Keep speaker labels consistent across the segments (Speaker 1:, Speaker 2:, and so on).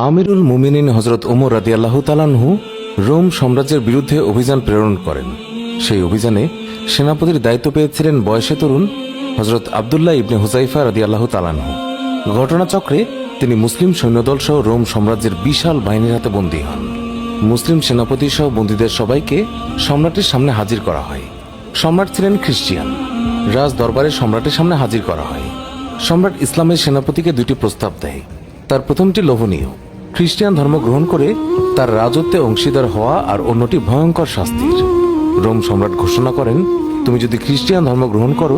Speaker 1: আমিরুল মুমিনিন হযরত ওমর রাদিয়াল্লাহু তাআলা আনহু রোম সাম্রাজ্যের বিরুদ্ধে অভিযান প্রেরণ করেন। সেই অভিযানে সেনাপতির দায়িত্ব পেয়েছিলেন বয়সে তরুণ হযরত আব্দুল্লাহ ইবনে হুযাইফা রাদিয়াল্লাহু তাআলা আনহু। ঘটনাচক্রে তিনি মুসলিম সৈন্যদল সহ রোম সাম্রাজ্যের বিশাল বাহিনীর হাতে বন্দী হন। মুসলিম সেনাপতি সহ বন্দীদের সবাইকে সম্রাটের সামনে হাজির করা হয়। সম্রাট ছিলেন খ্রিস্টিয়ান। রাজ দরবারে সম্রাটের সামনে হাজির করা হয়। সম্রাট ইসলামের সেনাপতিকে দুটি প্রস্তাব দেয়। তার প্রথমটি লোভনীয়, খ্রিস্টান ধর্ম গ্রহণ করে তার রাজত্বে অংশীদার হওয়া, আর অন্যটি ভয়ঙ্কর শাস্তির। রোম সম্রাট ঘোষণা করেন, তুমি যদি খ্রিস্টান ধর্ম গ্রহণ করো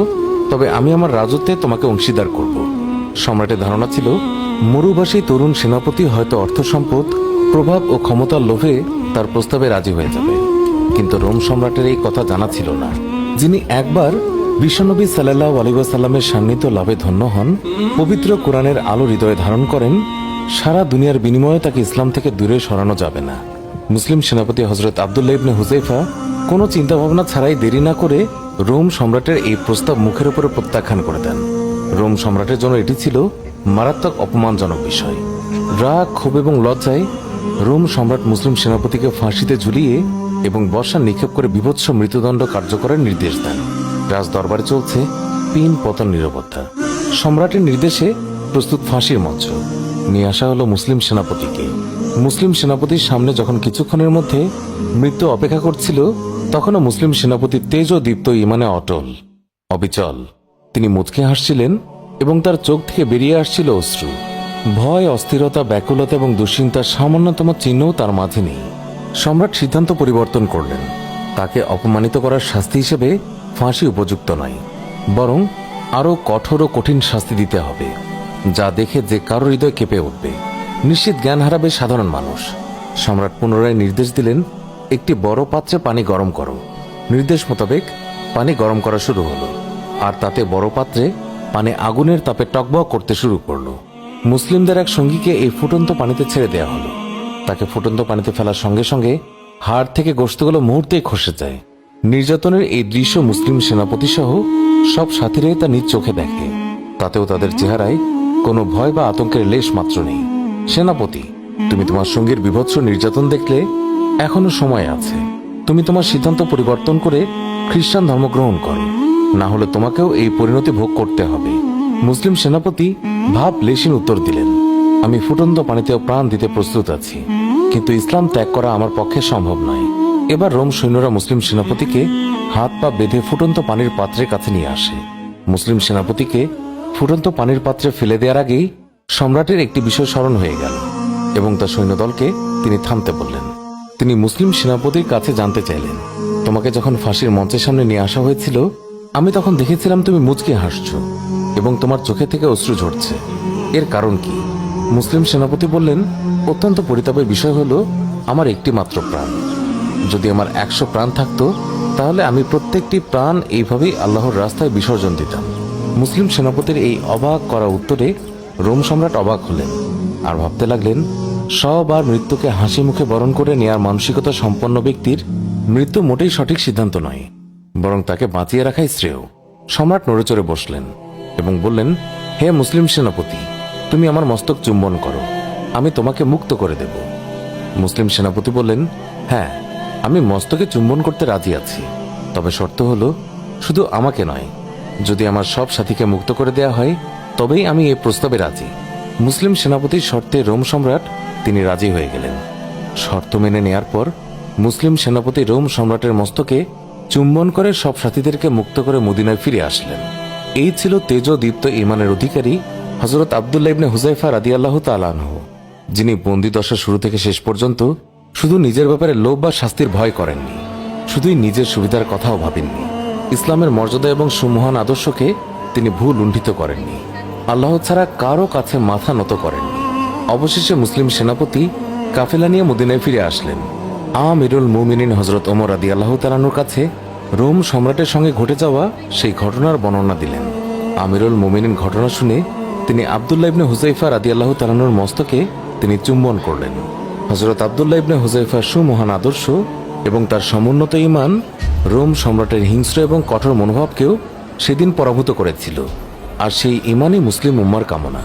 Speaker 1: তবে আমি আমার রাজত্বে তোমাকে অংশীদার করব। সম্রাটের ধারণা ছিল মরুভাষী তরুণ সেনাপতি হয়তো অর্থ সম্পদ, প্রভাব ও ক্ষমতার লোভে তার প্রস্তাবে রাজি হয়ে যাবে। কিন্তু রোম সম্রাটের এই কথা জানা ছিল না। যিনি একবার বিশ্বনবী সাল্লাল্লাহু আলাইহি ওয়াসাল্লামের সান্নিধ্য লাভে ধন্য হন, পবিত্র কোরআনের আলো হৃদয়ে ধারণ করেন, সারা দুনিয়ার বিনিময়ে তাকে ইসলাম থেকে দূরে সরানো যাবে না। মুসলিম সেনাপতি হযরত আব্দুল্লাহ ইবনে হুযাইফা কোনো চিন্তা ভাবনা ছাড়াই দেরি না করে রোম সম্রাটের এই প্রস্তাব মুখের উপরে প্রত্যাখ্যান করে দেন। রোম সম্রাটের জন্য এটি ছিল মারাত্মক অপমানজনক বিষয়। রাগ, ক্ষোভ এবং লজ্জায় রোম সম্রাট মুসলিম সেনাপতিকে ফাঁসিতে ঝুলিয়ে এবং বর্ষা নিক্ষেপ করে বীভৎস মৃত্যুদণ্ড কার্যকরের নির্দেশ দেন। রাজ দরবারে চলছে পিন পতন নীরবতা। সম্রাটের নির্দেশে প্রস্তুত ফাঁসির মঞ্চ। নিয়ে আসা হলো মুসলিম সেনাপতিকে। মুসলিম সেনাপতির সামনে যখন কিছুক্ষণের মধ্যে মৃত্যু অপেক্ষা করছিল, তখনও মুসলিম সেনাপতি তেজ ও দীপ্ত ইমানে অটল, অবিচল। তিনি মুচকে হাসছিলেন এবং তার চোখ থেকে বেরিয়ে আসছিল অশ্রু। ভয়, অস্থিরতা, ব্যাকুলতা এবং দুশ্চিন্তার সামান্যতম চিহ্নও তার মাঝে নেই। সম্রাট সিদ্ধান্ত পরিবর্তন করলেন। তাকে অপমানিত করার শাস্তি হিসেবে ফাঁসি উপযুক্ত নয়, বরং আরও কঠোর ও কঠিন শাস্তি দিতে হবে, যা দেখে যে কারো হৃদয় কেঁপে উঠবে। নিশ্চিত জ্ঞান হারাবে সাধারণ মানুষ। সম্রাট পুনরায় নির্দেশ দিলেন, একটি বড় পাত্রে পানি গরম করো। নির্দেশ মোতাবেক পানি গরম করা শুরু হলো, আর তাতে বড় পাত্রে পানি আগুনের তাপে টকবক করতে শুরু করলো। মুসলিমদের এক সঙ্গীকে এই ফুটন্ত পানিতে ছেড়ে দেওয়া হলো। তাকে ফুটন্ত পানিতে ফেলার সঙ্গে সঙ্গে হাড় থেকে গোশতগুলো মুহূর্তেই খসে যায়। নির্যাতনের এই দৃশ্য মুসলিম সেনাপতি সহ সব সাথীরাই তা নিজ চোখে দেখে। তাতেও তাদের চেহারায় কোনো ভয় বা আতঙ্কের লেশ মাত্র নেই। সেনাপতি, তুমি তোমার সঙ্গীর বীভৎস নির্যাতন দেখলে এখনো সময় আছে। তুমি তোমার সিদ্ধান্ত পরিবর্তন করে খ্রিস্টান ধর্ম গ্রহণ করো, না হলে তোমাকেও এই পরিণতি ভোগ করতে হবে। মুসলিম সেনাপতি ভাব লেশিন উত্তর দিলেন, আমি ফুটন্ত পানিতেও প্রাণ দিতে প্রস্তুত আছি, কিন্তু ইসলাম ত্যাগ করা আমার পক্ষে সম্ভব নয়। এবার রোম সৈন্যরা মুসলিম সেনাপতিকে হাত পা বেঁধে ফুটন্ত পানির পাত্রের কাছে নিয়ে আসে। মুসলিম সেনাপতিকে ফুটন্ত পানির পাত্রে ফেলে দেওয়ার আগেই সম্রাটের একটি বিষয় স্মরণ হয়ে গেল এবং তার সৈন্যদলকে তিনি থামতে বললেন। তিনি মুসলিম সেনাপতির কাছে জানতে চাইলেন, তোমাকে যখন ফাঁসির মঞ্চের সামনে নিয়ে আসা হয়েছিল, আমি তখন দেখেছিলাম তুমি মুচকে হাসছো এবং তোমার চোখে থেকে অশ্রু ঝরছে। এর কারণ কি? মুসলিম সেনাপতি বললেন, অত্যন্ত পরিতাপের বিষয় হলো আমার একটি মাত্র প্রাণ। যদি আমার 100 প্রাণ থাকতো, তাহলে আমি প্রত্যেকটি প্রাণ এইভাবেই আল্লাহর রাস্তায় বিসর্জন দিতাম। মুসলিম সেনাপতির এই অবাক করা উত্তরে রোম সম্রাট অবাক হলেন আর ভাবতে লাগলেন, সব আর মৃত্যুকে হাসি মুখে বরণ করে নেয়ার মানসিকতা সম্পন্ন ব্যক্তির মৃত্যু মোটেই সঠিক সিদ্ধান্ত নয়, বরং তাকে বাঁচিয়ে রাখাই শ্রেয়। সম্রাট নড়েচড়ে বসলেন এবং বললেন, হে মুসলিম সেনাপতি, তুমি আমার মস্তক চুম্বন করো, আমি তোমাকে মুক্ত করে দেব। মুসলিম সেনাপতি বললেন, হ্যাঁ, আমি মস্তকে চুম্বন করতে রাজি আছি, তবে শর্ত হলো শুধু আমাকে নয়, যদি আমার সব সাথীকে মুক্ত করে দেয়া হয় তবেই আমি এই প্রস্তাবে রাজি। মুসলিম সেনাপতির শর্তে রোম সম্রাট তিনি রাজি হয়ে গেলেন। শর্ত মেনে নেয়ার পর মুসলিম সেনাপতি রোম সম্রাটের মস্তকে চুম্বন করে সব সাথীদেরকে মুক্ত করে মদিনায় ফিরে আসলেন। এই ছিল তেজ দীপ্ত ইমানের অধিকারী হযরত আব্দুল্লাহ ইবনে হুযাইফা রাদিয়াল্লাহু তাআলা আনহু, যিনি বন্দী দশা শুরু থেকে শেষ পর্যন্ত শুধু নিজের ব্যাপারে লোভ বা শাস্তির ভয় করেননি, শুধুই নিজের সুবিধার কথাও ভাবেননি। ইসলামের মর্যাদা এবং সুমহান আদর্শকে তিনি ভুল লুণ্ঠিত করেননি। আল্লাহ ছাড়া কারো কাছে মাথা নত করেননি। অবশেষে মুসলিম সেনাপতি কাফেলা নিয়ে মদিনায় ফিরে আসলেন। আমিরুল মুমিনিন হযরত ওমর রাদিয়াল্লাহু তাআলা আনহুর কাছে রোম সম্রাটের সঙ্গে ঘটে যাওয়া সেই ঘটনার বর্ণনা দিলেন। আমিরুল মুমিনিন ঘটনা শুনে তিনি আব্দুল্লাহ ইবনে হুযাইফা রাদিয়াল্লাহু তাআলা আনহুর মস্তকে তিনি চুম্বন করলেন। হযরত আব্দুল্লাহ ইবনে হুযাইফার সুমহান আদর্শ এবং তার সমুন্নত ঈমান রোম সম্রাটের হিংস্র এবং কঠোর মনোভাবকেও সেদিন পরাভূত করেছিল, আর সেই ঈমানই মুসলিম উম্মার কামনা।